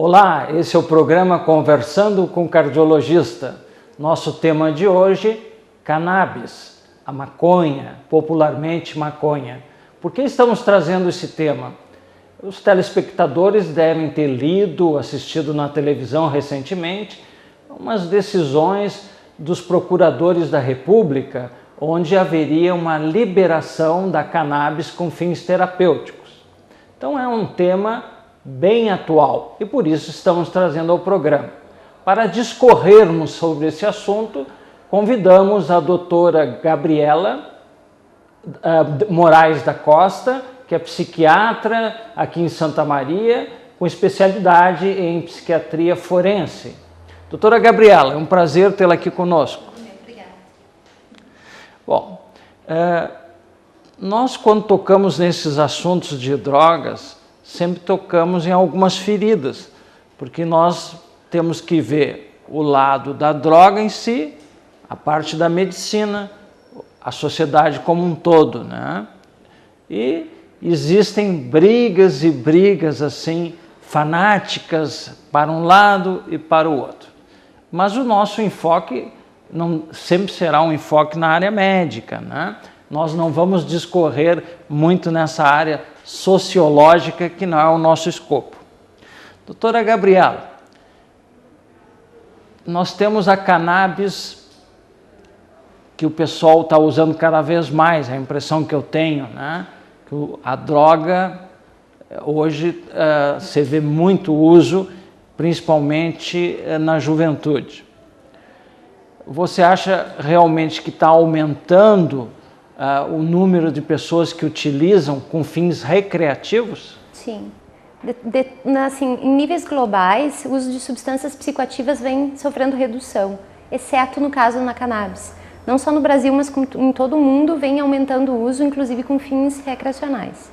Olá, esse é o programa Conversando com o Cardiologista. Nosso tema de hoje, cannabis, a maconha, popularmente maconha. Por que estamos trazendo esse tema? Os telespectadores devem ter lido, assistido na televisão recentemente, umas decisões dos procuradores da República, onde haveria uma liberação da cannabis com fins terapêuticos. Então é um tema bem atual e por isso estamos trazendo ao programa. Para discorrermos sobre esse assunto, convidamos a doutora Gabriela Moraes da Costa, que é psiquiatra aqui em Santa Maria, com especialidade em psiquiatria forense. Doutora Gabriela, é um prazer tê-la aqui conosco. Obrigada. Bom, nós quando tocamos nesses assuntos de drogas, sempre tocamos em algumas feridas, porque nós temos que ver o lado da droga em si, a parte da medicina, a sociedade como um todo, né? E existem brigas e brigas assim, fanáticas para um lado e para o outro. Mas o nosso enfoque não sempre será um enfoque na área médica, né? Nós não vamos discorrer muito nessa área sociológica, que não é o nosso escopo. Doutora Gabriela, nós temos a cannabis que o pessoal está usando cada vez mais, a impressão que eu tenho, né? Que a droga, hoje, você vê muito uso, principalmente na juventude. Você acha realmente que está aumentando o número de pessoas que utilizam com fins recreativos? Sim. Assim, em níveis globais, o uso de substâncias psicoativas vem sofrendo redução, exceto no caso na cannabis. Não só no Brasil, mas em todo o mundo vem aumentando o uso, inclusive com fins recreacionais.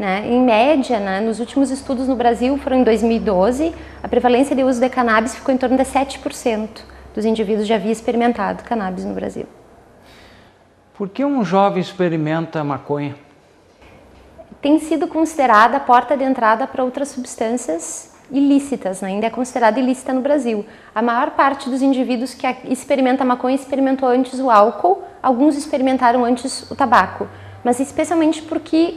Né? Em média, né, nos últimos estudos no Brasil, foram em 2012, a prevalência de uso de cannabis ficou em torno de 7% dos indivíduos já havia experimentado cannabis no Brasil. Por que um jovem experimenta maconha? Tem sido considerada a porta de entrada para outras substâncias ilícitas, né? Ainda é considerada ilícita no Brasil. A maior parte dos indivíduos que experimenta maconha experimentou antes o álcool, alguns experimentaram antes o tabaco, mas especialmente porque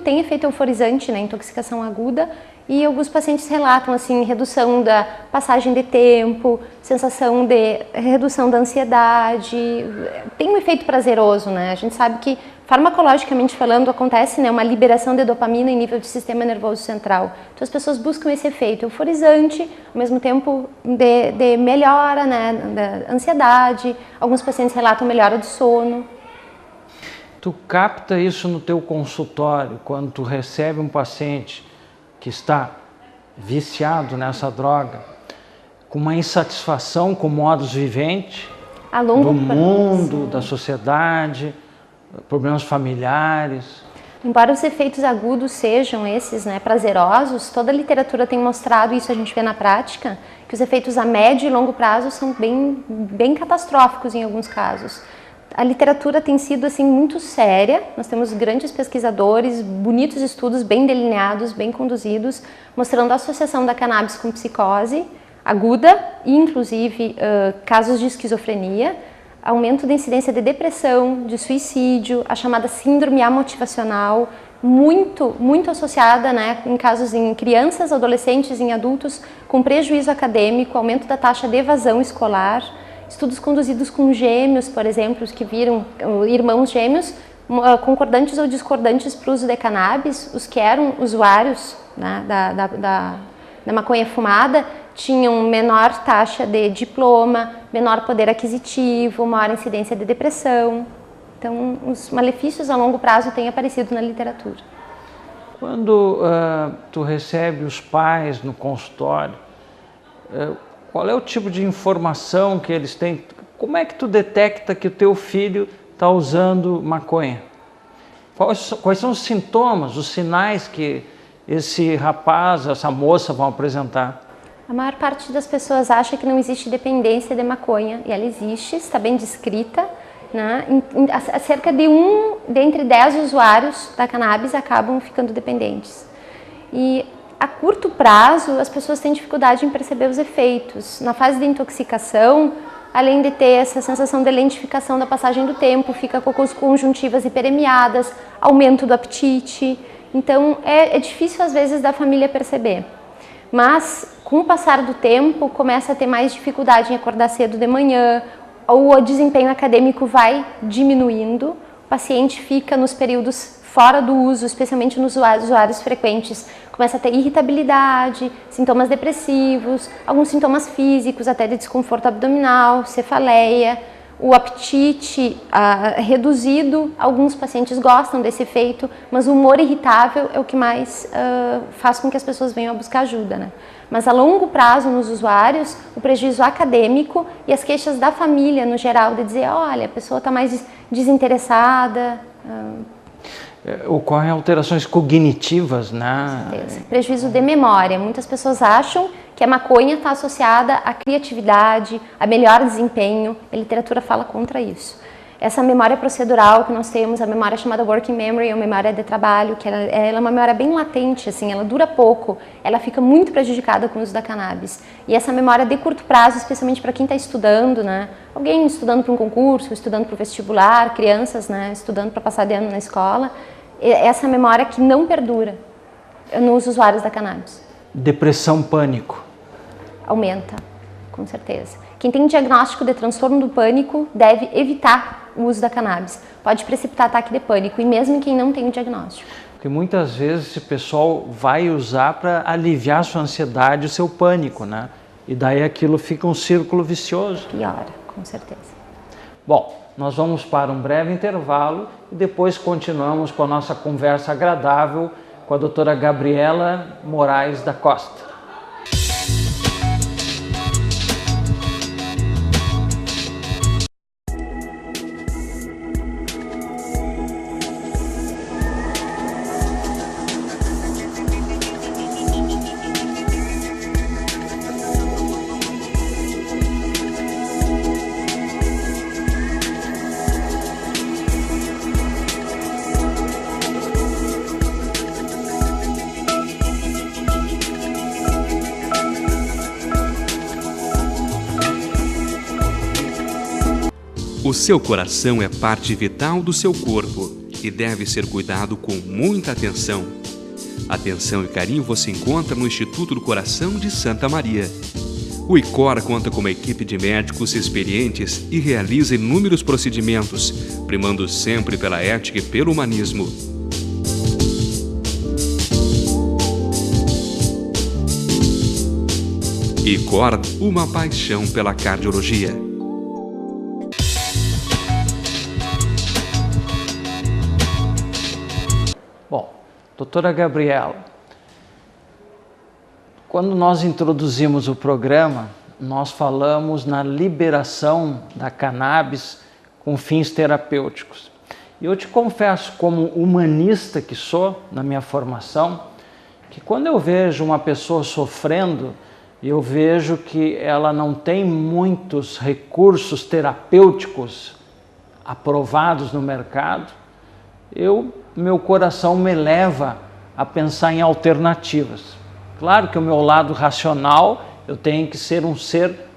tem efeito euforizante, né? Intoxicação aguda, e alguns pacientes relatam assim, redução da passagem de tempo, sensação de redução da ansiedade, tem um efeito prazeroso, né? A gente sabe que farmacologicamente falando acontece, né, uma liberação de dopamina em nível de sistema nervoso central. Então as pessoas buscam esse efeito euforizante, ao mesmo tempo de melhora, né, da ansiedade. Alguns pacientes relatam melhora do sono. Tu capta isso no teu consultório, quando tu recebe um paciente que está viciado nessa droga, com uma insatisfação com o modus vivendi do mundo, da sociedade, problemas familiares. Embora os efeitos agudos sejam esses, né, prazerosos, toda a literatura tem mostrado, isso a gente vê na prática, que os efeitos a médio e longo prazo são bem catastróficos em alguns casos. A literatura tem sido assim muito séria, nós temos grandes pesquisadores, bonitos estudos bem delineados, bem conduzidos, mostrando a associação da cannabis com psicose aguda e inclusive casos de esquizofrenia, aumento da incidência de depressão, de suicídio, a chamada síndrome amotivacional, muito associada, né, em casos em crianças, adolescentes, em adultos, com prejuízo acadêmico, aumento da taxa de evasão escolar. Estudos conduzidos com gêmeos, por exemplo, que viram irmãos gêmeos, concordantes ou discordantes para o uso de cannabis, os que eram usuários, né, da maconha fumada, tinham menor taxa de diploma, menor poder aquisitivo, maior incidência de depressão. Então, os malefícios a longo prazo têm aparecido na literatura. Quando tu recebe os pais no consultório, qual é o tipo de informação que eles têm? Como é que tu detecta que o teu filho está usando maconha? Quais são os sintomas, os sinais que esse rapaz, essa moça vão apresentar? A maior parte das pessoas acha que não existe dependência de maconha, e ela existe, está bem descrita, né? Cerca de entre 10 usuários da cannabis acabam ficando dependentes. E a curto prazo, as pessoas têm dificuldade em perceber os efeitos. Na fase de intoxicação, além de ter essa sensação de lentificação da passagem do tempo, fica com as conjuntivas hiperemiadas, aumento do apetite. Então, é difícil às vezes da família perceber. Mas, com o passar do tempo, começa a ter mais dificuldade em acordar cedo de manhã, o desempenho acadêmico vai diminuindo, o paciente fica nos períodos fora do uso, especialmente nos usuários frequentes, começa a ter irritabilidade, sintomas depressivos, alguns sintomas físicos, até de desconforto abdominal, cefaleia, o apetite reduzido. Alguns pacientes gostam desse efeito, mas o humor irritável é o que mais faz com que as pessoas venham a buscar ajuda, né? Mas a longo prazo nos usuários, o prejuízo acadêmico e as queixas da família no geral, de dizer, olha, a pessoa está mais desinteressada. Ocorrem alterações cognitivas, né? Com certeza. Prejuízo de memória. Muitas pessoas acham que a maconha está associada à criatividade, a melhor desempenho. A literatura fala contra isso. Essa memória procedural que nós temos, a memória chamada working memory, ou memória de trabalho, que ela é uma memória bem latente, assim, ela dura pouco, ela fica muito prejudicada com o uso da cannabis. E essa memória de curto prazo, especialmente para quem está estudando, né? Alguém estudando para um concurso, estudando para o vestibular, crianças, né? Estudando para passar de ano na escola, essa memória que não perdura nos usuários da cannabis. Depressão, pânico. Aumenta, com certeza. Quem tem diagnóstico de transtorno do pânico deve evitar o uso da cannabis. Pode precipitar ataque de pânico, e mesmo quem não tem o diagnóstico. Porque muitas vezes esse pessoal vai usar para aliviar a sua ansiedade, o seu pânico, né? E daí aquilo fica um círculo vicioso. Piora, com certeza. Bom, nós vamos para um breve intervalo e depois continuamos com a nossa conversa agradável com a doutora Gabriela Moraes da Costa. O seu coração é parte vital do seu corpo e deve ser cuidado com muita atenção. Atenção e carinho você encontra no Instituto do Coração de Santa Maria. O ICOR conta com uma equipe de médicos experientes e realiza inúmeros procedimentos, primando sempre pela ética e pelo humanismo. ICOR, uma paixão pela cardiologia. Doutora Gabriela, quando nós introduzimos o programa, nós falamos na liberação da cannabis com fins terapêuticos. E eu te confesso, como humanista que sou, na minha formação, que quando eu vejo uma pessoa sofrendo, eu vejo que ela não tem muitos recursos terapêuticos aprovados no mercado, meu coração me leva a pensar em alternativas. Claro que o meu lado racional, eu tenho que ser um ser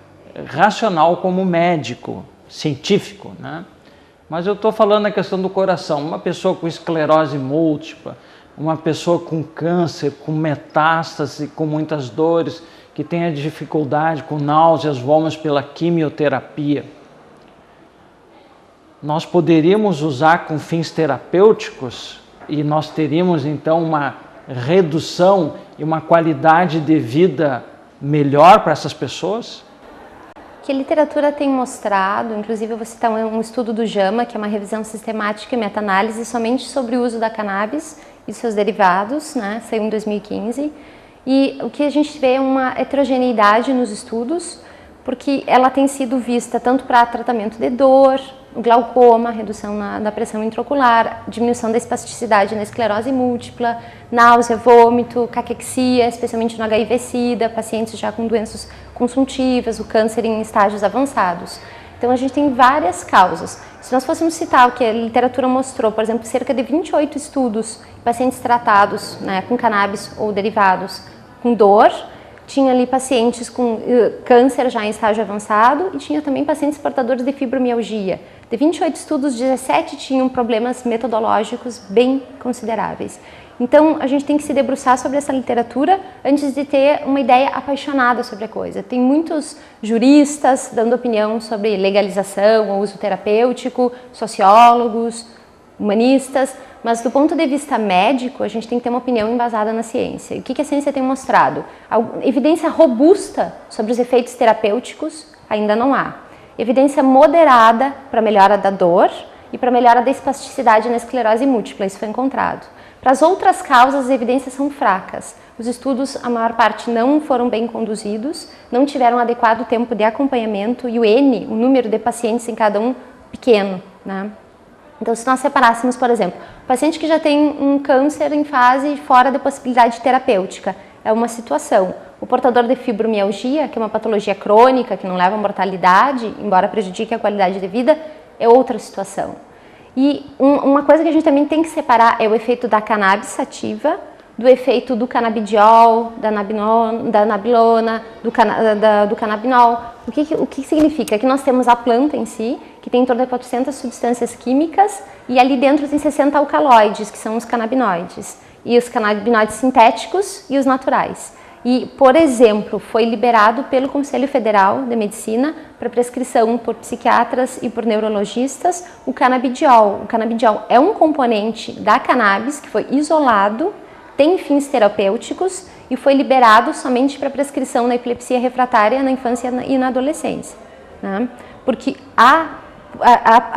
racional como médico, científico, né? Mas eu estou falando da questão do coração. Uma pessoa com esclerose múltipla, uma pessoa com câncer, com metástase, com muitas dores, que tenha dificuldade com náuseas, vômitos pela quimioterapia. Nós poderíamos usar com fins terapêuticos e nós teríamos então uma redução e uma qualidade de vida melhor para essas pessoas? Que a literatura tem mostrado, inclusive eu vou citar um estudo do JAMA, que é uma revisão sistemática e meta-análise somente sobre o uso da cannabis e seus derivados, né? Saiu em 2015. E o que a gente vê é uma heterogeneidade nos estudos, porque ela tem sido vista tanto para tratamento de dor, glaucoma, redução da pressão intraocular, diminuição da espasticidade na esclerose múltipla, náusea, vômito, caquexia, especialmente no HIV-Sida, pacientes já com doenças consuntivas, o câncer em estágios avançados. Então a gente tem várias causas. Se nós fôssemos citar o que a literatura mostrou, por exemplo, cerca de 28 estudos, pacientes tratados, né, com cannabis ou derivados, com dor, tinha ali pacientes com câncer já em estágio avançado e tinha também pacientes portadores de fibromialgia. De 28 estudos, 17 tinham problemas metodológicos bem consideráveis. Então, a gente tem que se debruçar sobre essa literatura antes de ter uma ideia apaixonada sobre a coisa. Tem muitos juristas dando opinião sobre legalização ou uso terapêutico, sociólogos, humanistas, mas do ponto de vista médico, a gente tem que ter uma opinião embasada na ciência. E o que a ciência tem mostrado? A evidência robusta sobre os efeitos terapêuticos ainda não há. Evidência moderada para melhora da dor e para melhora da espasticidade na esclerose múltipla, isso foi encontrado. Para as outras causas, as evidências são fracas. Os estudos, a maior parte, não foram bem conduzidos, não tiveram adequado tempo de acompanhamento e o número de pacientes em cada um, pequeno, né? Então, se nós separássemos, por exemplo, o paciente que já tem um câncer em fase fora da possibilidade terapêutica, é uma situação. O portador de fibromialgia, que é uma patologia crônica, que não leva à mortalidade, embora prejudique a qualidade de vida, é outra situação. E uma coisa que a gente também tem que separar é o efeito da cannabis sativa, do efeito do canabidiol, da nabilona, do canabinol. O que significa? Que nós temos a planta em si, que tem em torno de 400 substâncias químicas, e ali dentro tem 60 alcaloides, que são os canabinoides, e os canabinoides sintéticos e os naturais. E, por exemplo, foi liberado pelo Conselho Federal de Medicina para prescrição por psiquiatras e por neurologistas o canabidiol. O canabidiol é um componente da cannabis que foi isolado, tem fins terapêuticos e foi liberado somente para prescrição na epilepsia refratária na infância e na adolescência, né? Porque a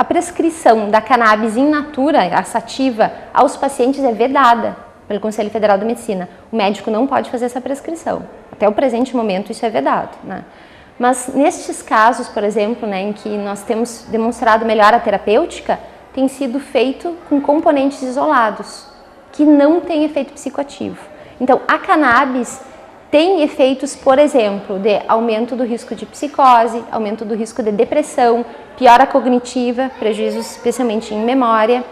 prescrição da cannabis in natura, a sativa, aos pacientes é vedada pelo Conselho Federal de Medicina. O médico não pode fazer essa prescrição. Até o presente momento isso é vedado, né? Mas nestes casos, por exemplo, né, em que nós temos demonstrado melhora terapêutica, tem sido feito com componentes isolados, que não têm efeito psicoativo. Então, a cannabis tem efeitos, por exemplo, de aumento do risco de psicose, aumento do risco de depressão, piora cognitiva, prejuízos especialmente em memória,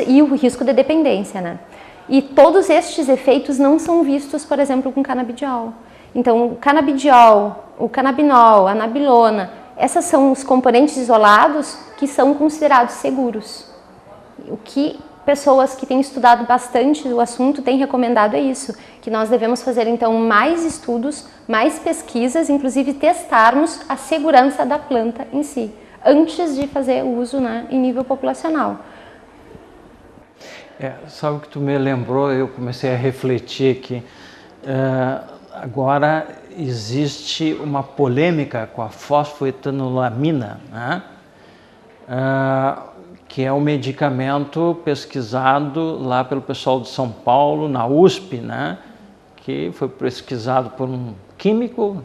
e o risco de dependência, né? E todos estes efeitos não são vistos, por exemplo, com canabidiol. Então, o canabidiol, o canabinol, a nabilona, esses são os componentes isolados que são considerados seguros. O que pessoas que têm estudado bastante o assunto têm recomendado é isso, que nós devemos fazer então mais estudos, mais pesquisas, inclusive testarmos a segurança da planta em si, antes de fazer o uso, né, em nível populacional. Sabe o que tu me lembrou? Eu comecei a refletir que agora existe uma polêmica com a fosfoetanolamina, né? Que é um medicamento pesquisado lá pelo pessoal de São Paulo, na USP, né? Que foi pesquisado por um químico,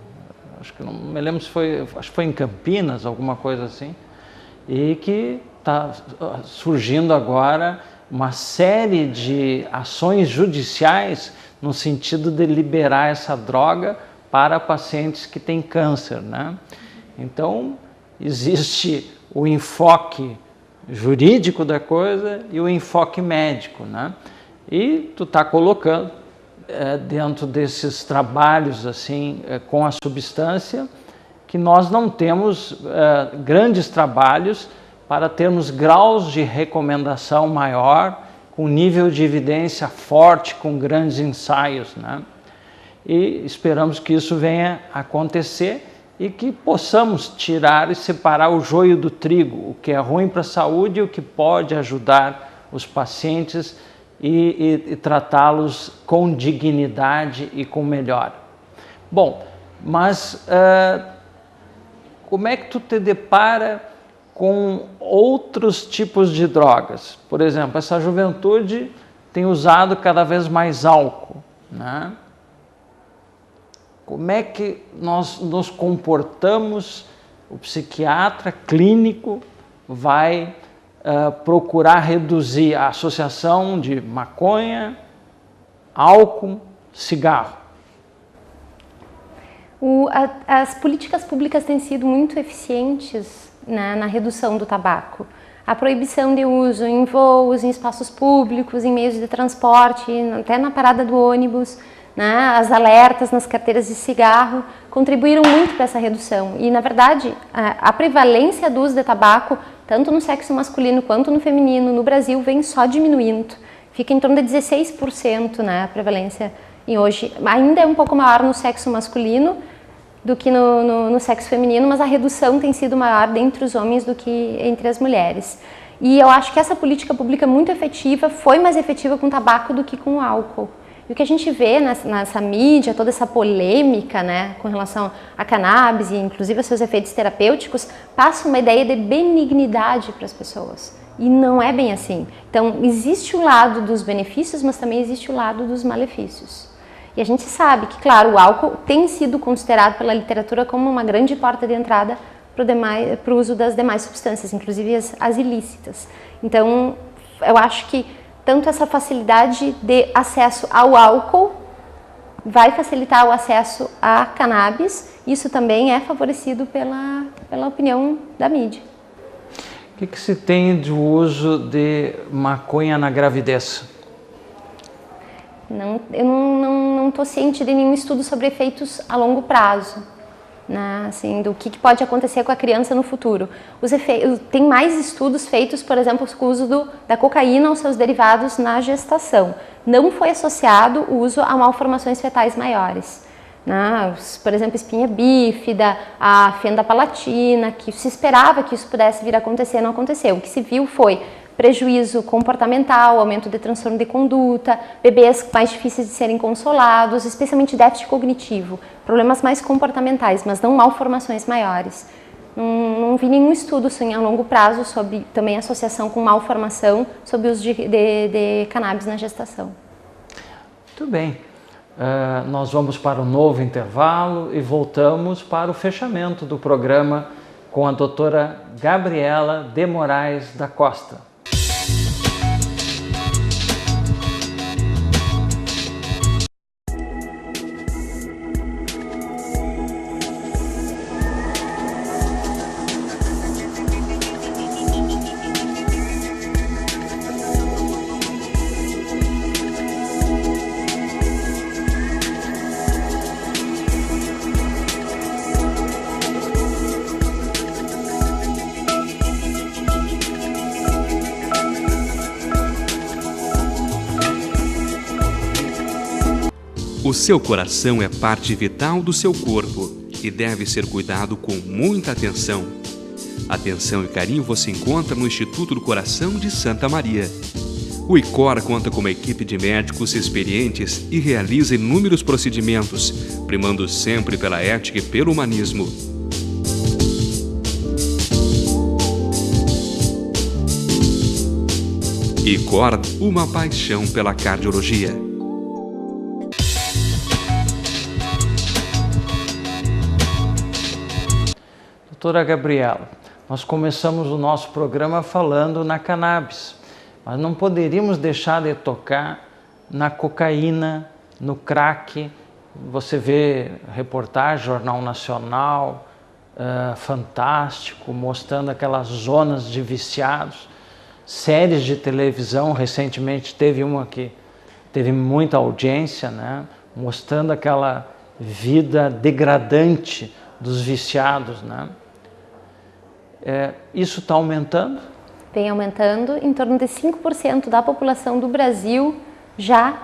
acho que não me lembro se foi, acho que foi em Campinas, alguma coisa assim, e que está surgindo agora uma série de ações judiciais no sentido de liberar essa droga para pacientes que têm câncer, né? Então, existe o enfoque jurídico da coisa e o enfoque médico, né? E tu está colocando dentro desses trabalhos assim com a substância que nós não temos grandes trabalhos para termos graus de recomendação maior, com nível de evidência forte, com grandes ensaios, né? E esperamos que isso venha a acontecer e que possamos tirar e separar o joio do trigo, o que é ruim para a saúde e o que pode ajudar os pacientes e tratá-los com dignidade e com melhora. Bom, mas como é que tu te depara com outros tipos de drogas? Por exemplo, essa juventude tem usado cada vez mais álcool, né? Como é que nós nos comportamos? O psiquiatra clínico vai procurar reduzir a associação de maconha, álcool, cigarro. As políticas públicas têm sido muito eficientes na redução do tabaco. A proibição de uso em voos, em espaços públicos, em meios de transporte, até na parada do ônibus, né, as alertas nas carteiras de cigarro contribuíram muito para essa redução. E, na verdade, a prevalência do uso de tabaco, tanto no sexo masculino quanto no feminino, no Brasil, vem só diminuindo. Fica em torno de 16%, né, a prevalência. E hoje ainda é um pouco maior no sexo masculino do que no sexo feminino, mas a redução tem sido maior dentre os homens do que entre as mulheres. E eu acho que essa política pública muito efetiva foi mais efetiva com o tabaco do que com o álcool. E o que a gente vê nessa mídia, toda essa polêmica, né, com relação à cannabis e inclusive aos seus efeitos terapêuticos, passa uma ideia de benignidade para as pessoas. E não é bem assim. Então, existe o lado dos benefícios, mas também existe o lado dos malefícios. E a gente sabe que, claro, o álcool tem sido considerado pela literatura como uma grande porta de entrada para o uso das demais substâncias, inclusive as ilícitas. Então, eu acho que tanto essa facilidade de acesso ao álcool vai facilitar o acesso à cannabis. Isso também é favorecido pela opinião da mídia. O que se tem de uso de maconha na gravidez? Eu não estou ciente de nenhum estudo sobre efeitos a longo prazo, né? Assim, do que pode acontecer com a criança no futuro. Tem mais estudos feitos, por exemplo, com o uso da cocaína ou seus derivados na gestação. Não foi associado o uso a malformações fetais maiores, né? Por exemplo, espinha bífida, a fenda palatina, que se esperava que isso pudesse vir a acontecer, não aconteceu. O que se viu foi prejuízo comportamental, aumento de transtorno de conduta, bebês mais difíceis de serem consolados, especialmente déficit cognitivo, problemas mais comportamentais, mas não malformações maiores. Não vi nenhum estudo assim, a longo prazo sobre também associação com malformação sobre o uso de cannabis na gestação. Muito bem. Nós vamos para um novo intervalo e voltamos para o fechamento do programa com a doutora Gabriela de Moraes da Costa. O seu coração é parte vital do seu corpo e deve ser cuidado com muita atenção. Atenção e carinho você encontra no Instituto do Coração de Santa Maria. O ICOR conta com uma equipe de médicos experientes e realiza inúmeros procedimentos, primando sempre pela ética e pelo humanismo. ICOR, uma paixão pela cardiologia. Doutora Gabriela, nós começamos o nosso programa falando na cannabis, mas não poderíamos deixar de tocar na cocaína, no crack. Você vê reportagem, Jornal Nacional, Fantástico, mostrando aquelas zonas de viciados, séries de televisão, recentemente teve uma que teve muita audiência, né, mostrando aquela vida degradante dos viciados, né? Isso está aumentando? Vem aumentando. Em torno de 5% da população do Brasil já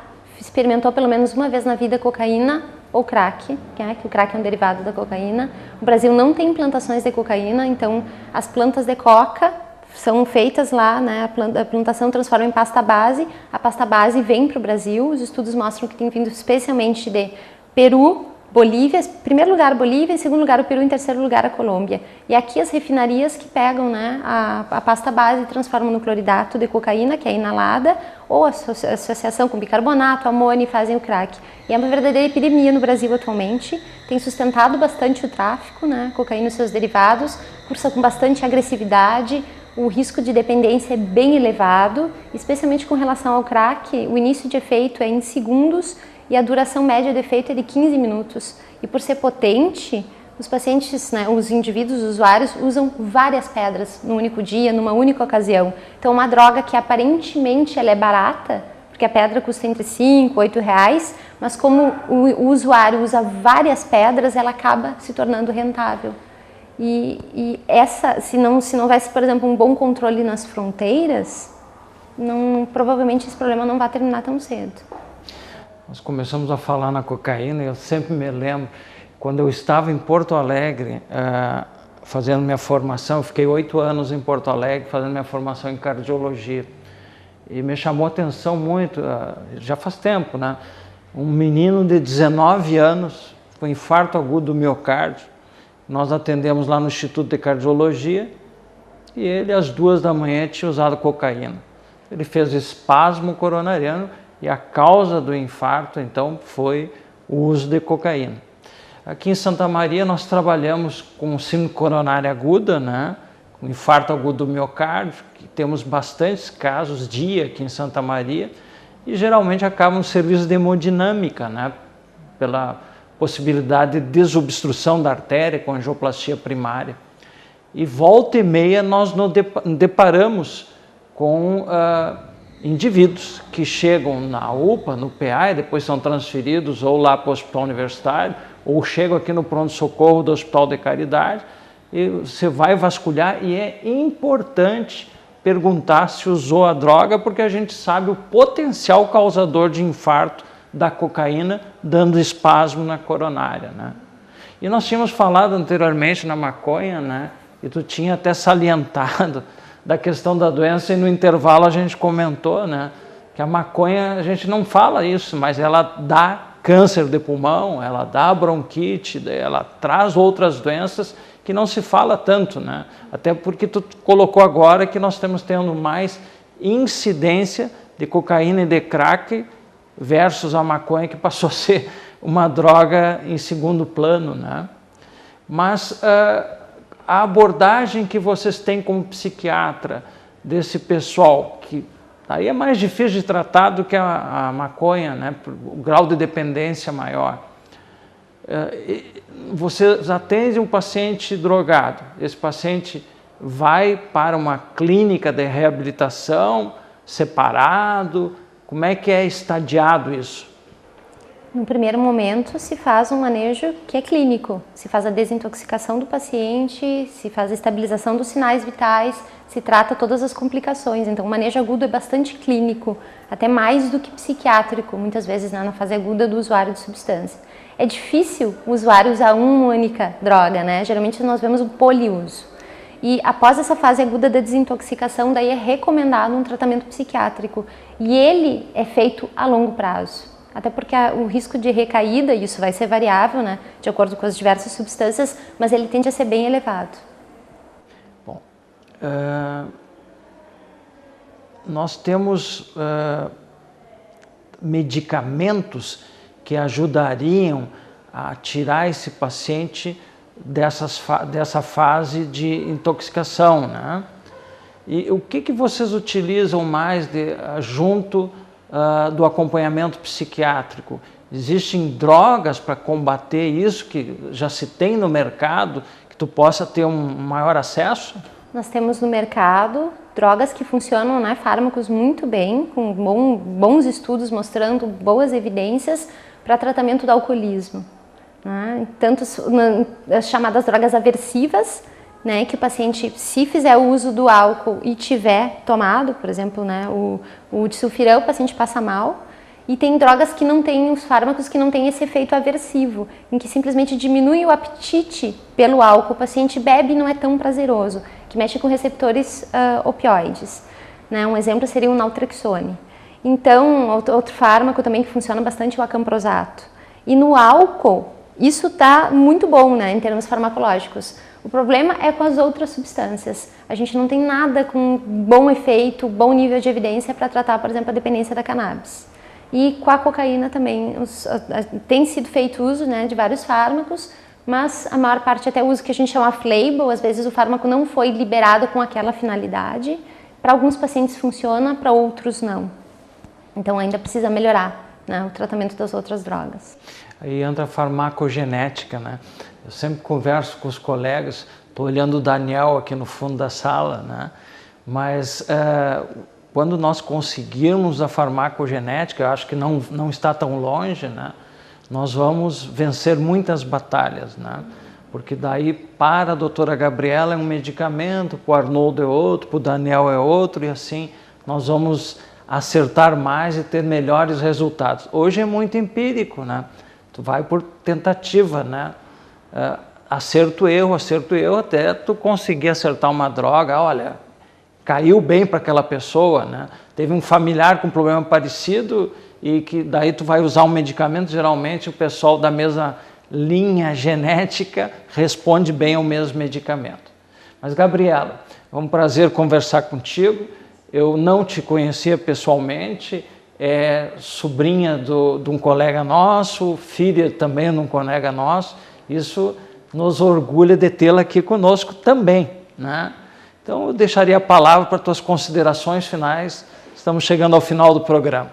experimentou pelo menos uma vez na vida cocaína ou crack, que o crack é um derivado da cocaína. O Brasil não tem plantações de cocaína, então as plantas de coca são feitas lá, né? A plantação transforma em pasta base, a pasta base vem para o Brasil. Os estudos mostram que tem vindo especialmente de Peru, Bolívia, em primeiro lugar Bolívia, em segundo lugar o Peru, em terceiro lugar a Colômbia. E aqui as refinarias que pegam, né, a pasta base e transformam no cloridato de cocaína, que é inalada, ou a associação com bicarbonato, amônia, e fazem o crack. E é uma verdadeira epidemia no Brasil atualmente, tem sustentado bastante o tráfico, né, cocaína e seus derivados, cursa com bastante agressividade, o risco de dependência é bem elevado, especialmente com relação ao crack, o início de efeito é em segundos, e a duração média de efeito é de 15 minutos. E por ser potente, os pacientes, né, os indivíduos, os usuários, usam várias pedras no único dia, numa única ocasião. Então, uma droga que aparentemente ela é barata, porque a pedra custa entre 5 e 8 reais, mas como o usuário usa várias pedras, ela acaba se tornando rentável. E essa, se não houvesse, por exemplo, um bom controle nas fronteiras, provavelmente esse problema não vai terminar tão cedo. Nós começamos a falar na cocaína e eu sempre me lembro, quando eu estava em Porto Alegre, fazendo minha formação, eu fiquei 8 anos em Porto Alegre fazendo minha formação em cardiologia. E me chamou a atenção muito, já faz tempo, né? Um menino de 19 anos com infarto agudo do miocárdio. Nós atendemos lá no Instituto de Cardiologia e ele às 2 da manhã tinha usado cocaína. Ele fez espasmo coronariano e a causa do infarto então foi o uso de cocaína. Aqui em Santa Maria nós trabalhamos com síndrome coronária aguda, né? Com infarto agudo do miocárdio, que temos bastantes casos dia aqui em Santa Maria e geralmente acabam no serviço de hemodinâmica, né? Pela possibilidade de desobstrução da artéria com angioplastia primária. E volta e meia nós nos deparamos com indivíduos que chegam na UPA, no PA, e depois são transferidos ou lá para o hospital universitário, ou chegam aqui no pronto-socorro do Hospital de Caridade, e você vai vasculhar e é importante perguntar se usou a droga, porque a gente sabe o potencial causador de infarto da cocaína, dando espasmo na coronária, né? E nós tínhamos falado anteriormente na maconha, né? E tu tinha até salientado da questão da doença e no intervalo a gente comentou, né? Que a maconha, a gente não fala isso, mas ela dá câncer de pulmão, ela dá bronquite, ela traz outras doenças que não se fala tanto, né? Até porque tu colocou agora que nós estamos tendo mais incidência de cocaína e de crack versus a maconha, que passou a ser uma droga em segundo plano, né? Mas a abordagem que vocês têm como psiquiatra desse pessoal, que aí é mais difícil de tratar do que a maconha, né? O grau de dependência maior. Vocês atendem um paciente drogado, esse paciente vai para uma clínica de reabilitação separado? Como é que é estadiado isso? No primeiro momento se faz um manejo que é clínico, se faz a desintoxicação do paciente, se faz a estabilização dos sinais vitais, se trata todas as complicações. Então o manejo agudo é bastante clínico, até mais do que psiquiátrico, muitas vezes, né, na fase aguda do usuário de substância. É difícil o usuário usar uma única droga, né? Geralmente nós vemos o poliuso. E após essa fase aguda da desintoxicação, daí é recomendado um tratamento psiquiátrico. E ele é feito a longo prazo. Até porque o risco de recaída, isso vai ser variável, né, de acordo com as diversas substâncias, mas ele tende a ser bem elevado. Bom, nós temos medicamentos que ajudariam a tirar esse paciente dessa fase de intoxicação, né? E o que vocês utilizam mais junto do acompanhamento psiquiátrico? Existem drogas para combater isso que já se tem no mercado, que tu possa ter um maior acesso? Nós temos no mercado drogas que funcionam, né, fármacos muito bem, com bons estudos mostrando boas evidências para tratamento do alcoolismo, né? Tanto as chamadas drogas aversivas, né, que o paciente, se fizer o uso do álcool e tiver tomado, por exemplo, né, o disulfiram, o paciente passa mal. E tem drogas que não têm, os fármacos que não têm esse efeito aversivo, em que simplesmente diminui o apetite pelo álcool, o paciente bebe e não é tão prazeroso, que mexe com receptores opioides, né? Um exemplo seria o naltrexone. Então, outro fármaco também que funciona bastante é o acamprosato. E no álcool, isso está muito bom, né, em termos farmacológicos. O problema é com as outras substâncias. A gente não tem nada com bom efeito, bom nível de evidência para tratar, por exemplo, a dependência da cannabis. E com a cocaína também tem sido feito uso, né, de vários fármacos, mas a maior parte até uso que a gente chama off-label, às vezes o fármaco não foi liberado com aquela finalidade. Para alguns pacientes funciona, para outros não. Então ainda precisa melhorar, né, o tratamento das outras drogas. Aí entra a farmacogenética, né? Eu sempre converso com os colegas, estou olhando o Daniel aqui no fundo da sala, né? Mas quando nós conseguirmos a farmacogenética, eu acho que não está tão longe, né? Nós vamos vencer muitas batalhas, né? Porque daí para a doutora Gabriela é um medicamento, para o Arnoldo é outro, para o Daniel é outro, e assim nós vamos acertar mais e ter melhores resultados. Hoje é muito empírico, né? Tu vai por tentativa, né? Acerto, erro, até tu conseguir acertar uma droga, olha, caiu bem para aquela pessoa, né? Teve um familiar com um problema parecido e que daí tu vai usar um medicamento, geralmente o pessoal da mesma linha genética responde bem ao mesmo medicamento. Mas Gabriela, é um prazer conversar contigo. Eu não te conhecia pessoalmente, é sobrinha de um colega nosso, filha também de um colega nosso. Isso nos orgulha de tê-la aqui conosco também, né? Então eu deixaria a palavra para tuas considerações finais. Estamos chegando ao final do programa.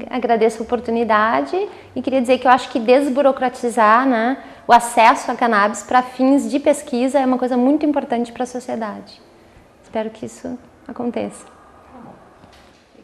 Agradeço a oportunidade e queria dizer que eu acho que desburocratizar, né, o acesso a cannabis para fins de pesquisa é uma coisa muito importante para a sociedade. Espero que isso aconteça.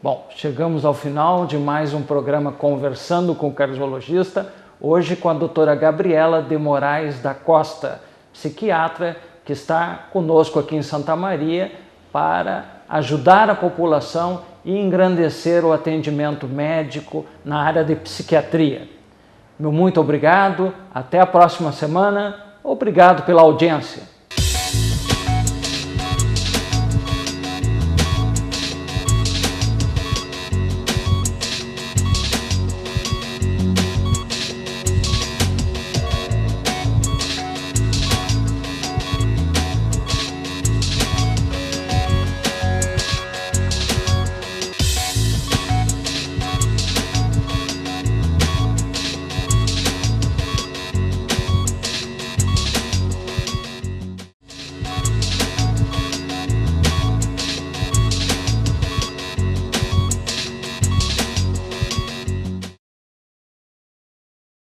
Bom, chegamos ao final de mais um programa Conversando com o Cardiologista, hoje com a doutora Gabriela de Moraes da Costa, psiquiatra que está conosco aqui em Santa Maria para ajudar a população e engrandecer o atendimento médico na área de psiquiatria. Meu muito obrigado, até a próxima semana, obrigado pela audiência.